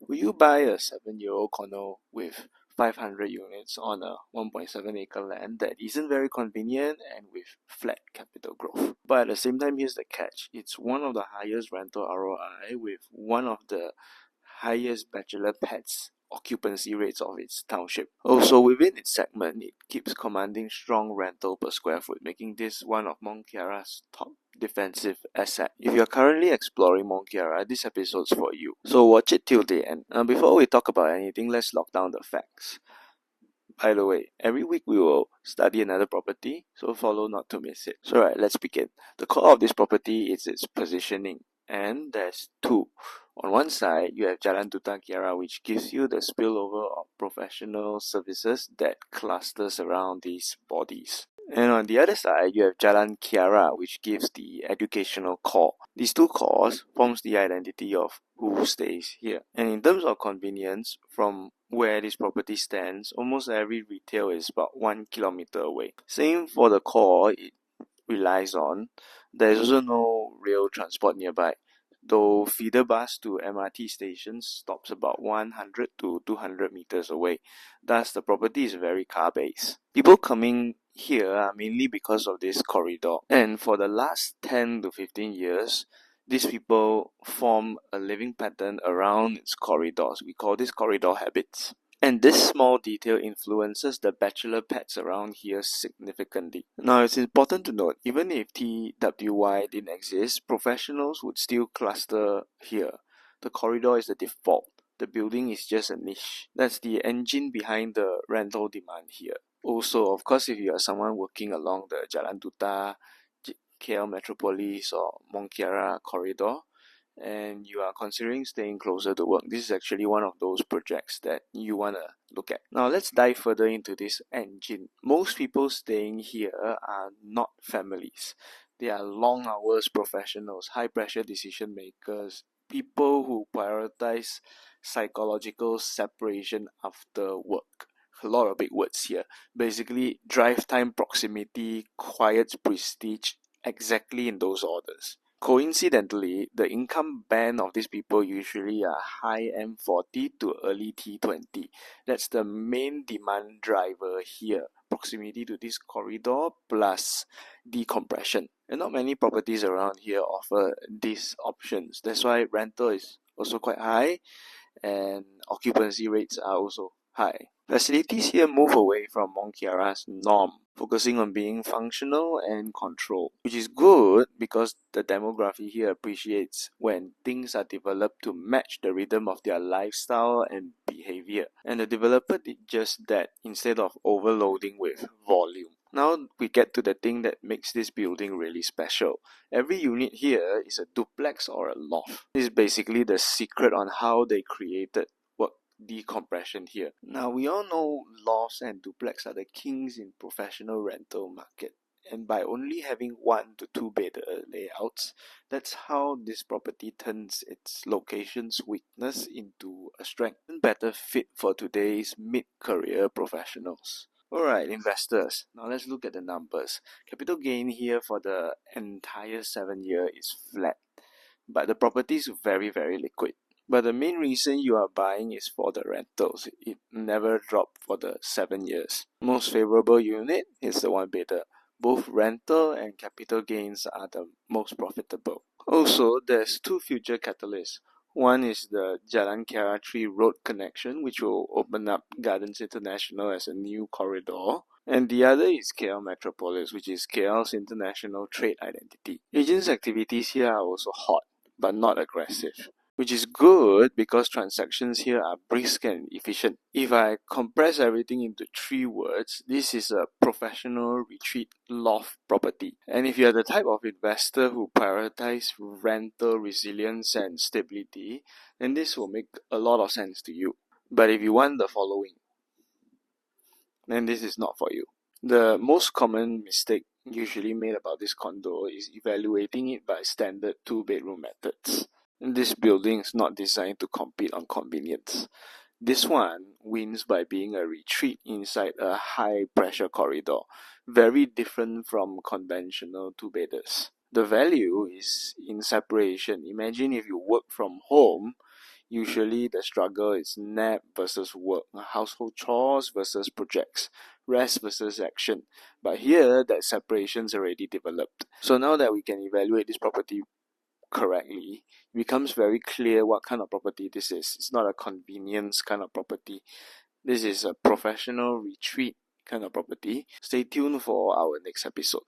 Will you buy a 7-year-old condo with 500 units on a 1.7 acre land that isn't very convenient and with flat capital growth? But at the same time, here's the catch. It's one of the highest rental ROI with one of the highest bachelor pets occupancy rates of its township. Also, within its segment, it keeps commanding strong rental per square foot, making this one of Mont Kiara's top defensive asset. If you're currently exploring Mont Kiara, this episode's for you. So watch it till the end. Before we talk about anything, let's lock down the facts. By the way, every week we will study another property, so follow not to miss it. So right, let's begin. The core of this property is its positioning, and there's two. On one side, you have Jalan TWY Kiara, which gives you the spillover of professional services that clusters around these bodies. And on the other side, you have Jalan Kiara, which gives the educational core. These two cores forms the identity of who stays here. And in terms of convenience, from where this property stands, almost every retail is about 1 kilometer away. Same for the core it relies on. There is also no rail transport nearby, though feeder bus to MRT stations stops about 100 to 200 meters away. Thus, the property is very car-based. People coming here are mainly because of this corridor. And for the last 10 to 15 years, these people form a living pattern around its corridors. We call this corridor habits. And this small detail influences the bachelor pets around here significantly. Now, it's important to note, even if TWY didn't exist, professionals would still cluster here. The corridor is the default. The building is just a niche. That's the engine behind the rental demand here. Also, of course, if you are someone working along the Jalan Duta, KL Metropolis or Mont Kiara corridor, and you are considering staying closer to work, this is actually one of those projects that you want to look at. Now let's dive further into this engine. Most people staying here are not families. They are long hours professionals, high pressure decision makers, people who prioritize psychological separation after work. A lot of big words here. Basically, drive time, proximity, quiet prestige, exactly in those orders. Coincidentally, the income band of these people usually are high M40 to early T20. That's the main demand driver here. Proximity to this corridor plus decompression. And not many properties around here offer these options. That's why rental is also quite high and occupancy rates are also high. Facilities here move away from Mont Kiara's norm, focusing on being functional and controlled, which is good because the demography here appreciates when things are developed to match the rhythm of their lifestyle and behavior. And the developer did just that instead of overloading with volume. Now we get to the thing that makes this building really special. Every unit here is a duplex or a loft. This is basically the secret on how they created decompression here. Now we all know lofts and duplex are the kings in professional rental market, and by only having 1 to 2 bed layouts, that's how this property turns its location's weakness into a strength and better fit for today's mid-career professionals. Alright, investors, now let's look at the numbers. Capital gain here for the entire 7-year is flat, but the property is very, very liquid. But the main reason you are buying is for the rentals. It never dropped for the 7 years. Most favorable unit is the 1-bedder. Both rental and capital gains are the most profitable. Also, there's 2 future catalysts. One is the Jalan Kiara 3 road connection, which will open up Gardens International as a new corridor. And the other is KL Metropolis, which is KL's international trade identity. Agents' activities here are also hot, but not aggressive, which is good because transactions here are brisk and efficient. If I compress everything into 3 words, this is a professional retreat loft property. And if you're the type of investor who prioritize rental resilience and stability, then this will make a lot of sense to you. But if you want the following, then this is not for you. The most common mistake usually made about this condo is evaluating it by standard 2-bedroom methods. This building is not designed to compete on convenience. This one wins by being a retreat inside a high-pressure corridor, very different from conventional 2-bedders. The value is in separation. Imagine if you work from home, Usually the struggle is nap versus work, household chores versus projects, rest versus action. But here, that separation's already developed. So now that we can evaluate this property correctly, it becomes very clear what kind of property this is. It's not a convenience kind of property. This is a professional retreat kind of property. Stay tuned for our next episode.